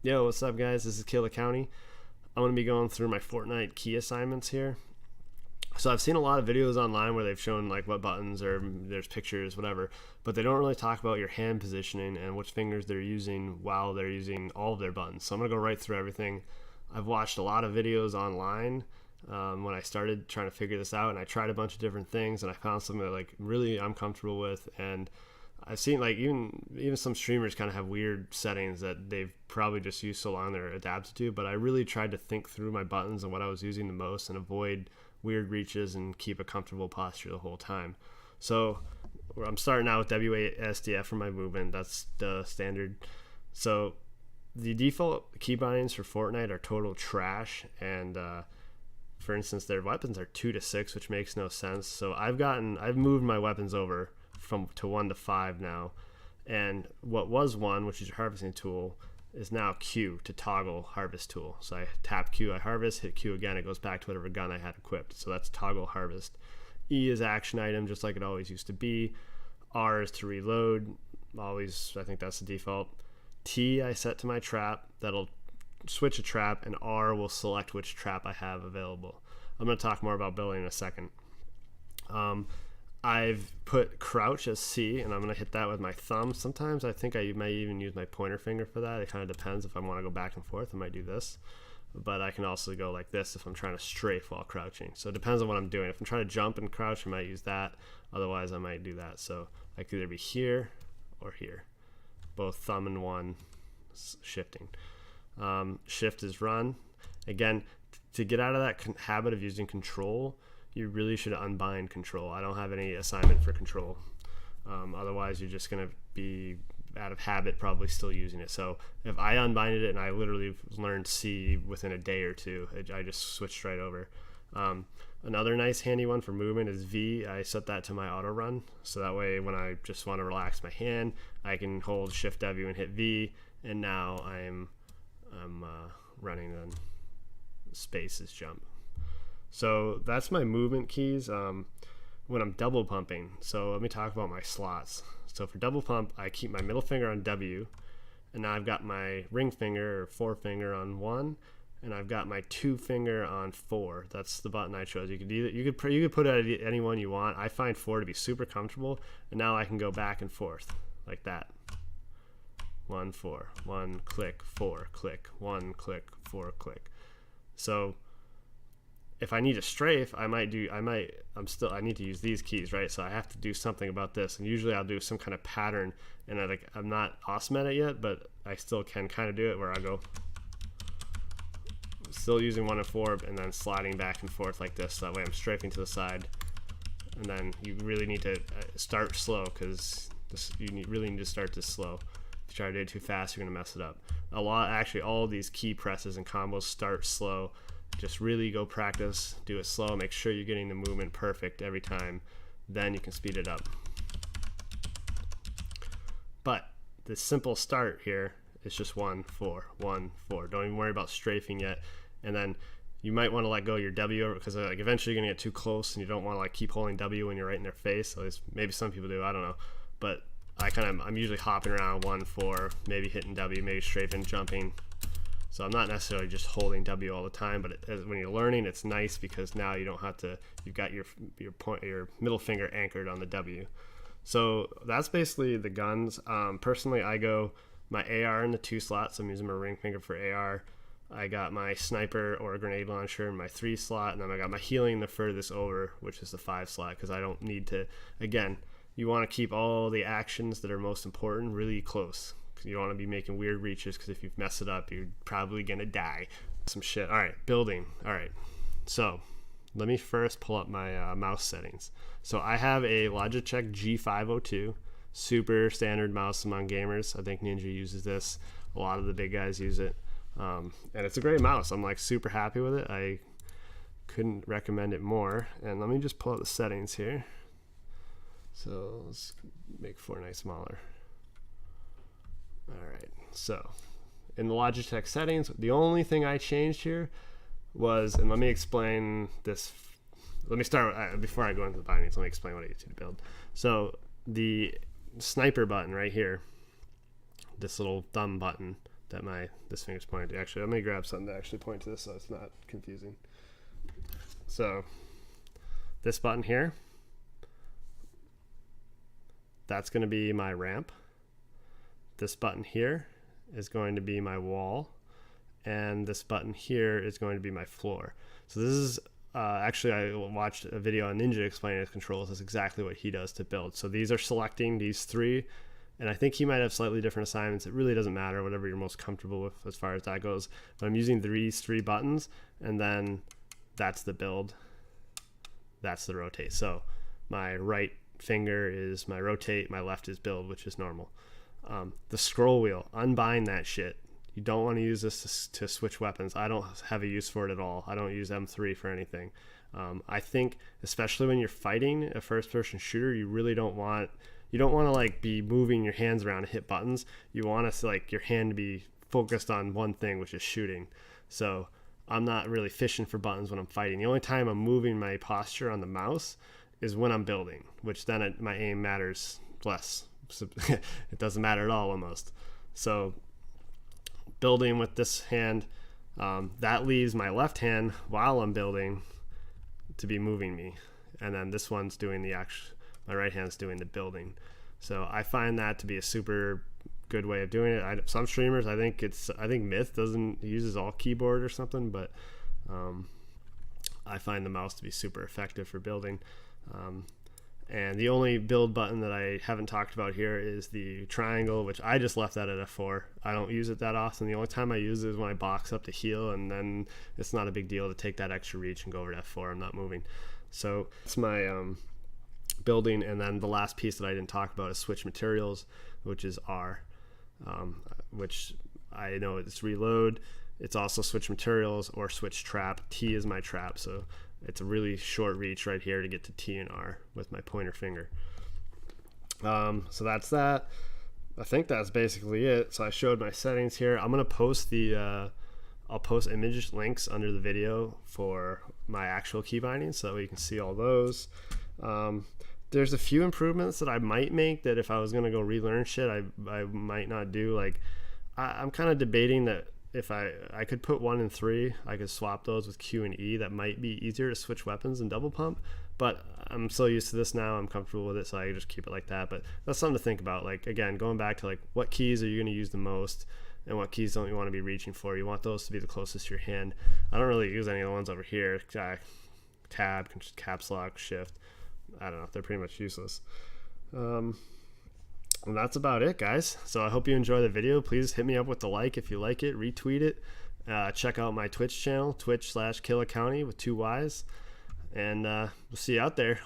Yo, what's up, guys? This is Killer County. I'm going to be going through my Fortnite key assignments here. So I've seen a lot of videos online where they've shown like what buttons or there's pictures, whatever, but they don't really talk about your hand positioning and which fingers they're using while they're using all of their buttons. So I'm going to go right through everything. I've watched a lot of videos online when I started trying to figure this out, and I tried a bunch of different things, and I found something that like really I'm comfortable with. And I've seen like even some streamers kind of have weird settings that they've probably just used so long they're adapted to, but I really tried to think through my buttons and what I was using the most and avoid weird reaches and keep a comfortable posture the whole time. So I'm starting out with WASDF for my movement. That's the standard. So the default keybinds for Fortnite are total trash, and for instance their weapons are 2 to 6, which makes no sense. So I've moved my weapons over to 1 to 5 now, and what was 1, which is your harvesting tool, is now Q to toggle harvest tool. So I tap Q, I harvest, hit Q again, it goes back to whatever gun I had equipped. So that's toggle harvest. E is action item, just like it always used to be. R is to reload, always, I think that's the default. T I set to my trap, that'll switch a trap, and R will select which trap I have available. I'm going to talk more about building in a second. I've put crouch as C, and I'm going to hit that with my thumb. Sometimes I think I might even use my pointer finger for that. It kind of depends. If I want to go back and forth, I might do this. But I can also go like this if I'm trying to strafe while crouching. So it depends on what I'm doing. If I'm trying to jump and crouch, I might use that. Otherwise, I might do that. So I could either be here or here. Both thumb and 1 shifting. Shift is run. Again, to get out of that habit of using control, you really should unbind control. I don't have any assignment for control. Otherwise, you're just going to be out of habit probably still using it. So if I unbinded it and I literally learned C within a day or two, I just switched right over. Another nice handy one for movement is V. I set that to my auto run. So that way when I just want to relax my hand, I can hold Shift W and hit V. And now I'm running on space is jump. So that's my movement keys when I'm double pumping. So let me talk about my slots. So for double pump, I keep my middle finger on W, and now I've got my ring finger or forefinger on 1, and I've got my 2 finger on 4. That's the button I chose. You could put it at any one you want. I find 4 to be super comfortable, and now I can go back and forth like that. 1 4 1 click 4 click 1 click 4 click. So if I need a strafe, I need to use these keys, right? So I have to do something about this, and usually I'll do some kind of pattern, and I'm not awesome at it yet, but I still can kind of do it where I go still using 1 and 4 and then sliding back and forth like this. So that way I'm strafing to the side, and then you really need to start slow, because really need to start this slow. If you try to do it too fast, you're gonna mess it up. Actually all of these key presses and combos start slow. Just really go practice, do it slow, make sure you're getting the movement perfect every time, then you can speed it up. But the simple start here is just 1 4 1 4. Don't even worry about strafing yet. And then you might want to let go of your W, because like eventually you're gonna get too close and you don't want to like keep holding W when you're right in their face. At least maybe some people do, I don't know. But I'm usually hopping around 1 4, maybe hitting W, maybe strafing, jumping. So I'm not necessarily just holding W all the time, but when you're learning, it's nice because now you don't have to. You've got your middle finger anchored on the W. So that's basically the guns. Personally, I go my AR in the 2 slots. I'm using my ring finger for AR. I got my sniper or grenade launcher in my 3 slot, and then I got my healing the furthest over, which is the 5 slot, because I don't need to. Again, you want to keep all the actions that are most important really close. You don't want to be making weird reaches, because if you mess it up, you're probably going to die. Some shit. All right, building. All right, so let me first pull up my mouse settings. So I have a Logitech G502, super standard mouse among gamers. I think Ninja uses this. A lot of the big guys use it. And it's a great mouse. I'm like super happy with it. I couldn't recommend it more. And let me just pull up the settings here. So let's make Fortnite smaller. All right, so in the Logitech settings, the only thing I changed here was, and let me explain this. Let me start before I go into the bindings. Let me explain what I used to build. So the sniper button right here, this little thumb button, that this finger's pointing to. Actually, let me grab something to actually point to this so it's not confusing. So this button here, that's going to be my ramp. This button here is going to be my wall, and this button here is going to be my floor. So this is actually, I watched a video on Ninja explaining his controls. That's exactly what he does to build. So these are selecting these three, and I think he might have slightly different assignments. It really doesn't matter, whatever you're most comfortable with as far as that goes. But I'm using these three buttons, and then that's the build, that's the rotate. So my right finger is my rotate, my left is build, which is normal. The scroll wheel, unbind that shit. You don't want to use this to switch weapons. I don't have a use for it at all. I don't use M3 for anything. I think especially when you're fighting a first-person shooter, you really don't want to like be moving your hands around to hit buttons. You want to like your hand to be focused on one thing, which is shooting. So I'm not really fishing for buttons when I'm fighting. The only time I'm moving my posture on the mouse is when I'm building, which then my aim matters less. So it doesn't matter at all almost. So building with this hand, that leaves my left hand while I'm building to be moving me, and then this one's doing my right hand's doing the building. So I find that to be a super good way of doing it. Some streamers, I think Myth uses all keyboard or something, but I find the mouse to be super effective for building. And the only build button that I haven't talked about here is the triangle, which I just left that at F4. I don't use it that often. The only time I use it is when I box up to heal, and then it's not a big deal to take that extra reach and go over to F4. I'm not moving. So it's my building, and then the last piece that I didn't talk about is switch materials, which is R, which I know it's reload. It's also switch materials or switch trap. T is my trap, so it's a really short reach right here to get to T and R with my pointer finger. So that's that. I think that's basically it. So I showed my settings here. I'm gonna post I'll post image links under the video for my actual key bindings so that we can see all those. There's a few improvements that I might make that if I was gonna go relearn shit, I might not do. Like I'm kind of debating that if I could put 1 and 3, I could swap those with Q and E. That might be easier to switch weapons and double pump, but I'm so used to this now, I'm comfortable with it, so I just keep it like that. But that's something to think about. Like, again, going back to like what keys are you going to use the most and what keys don't you want to be reaching for. You want those to be the closest to your hand. I don't really use any of the ones over here. Tab, caps lock, shift. I don't know, they're pretty much useless. And that's about it, guys. So I hope you enjoy the video. Please hit me up with the like if you like it, retweet it. Check out my Twitch channel, twitch.com/KillaCounty with 2 Y's. And we'll see you out there.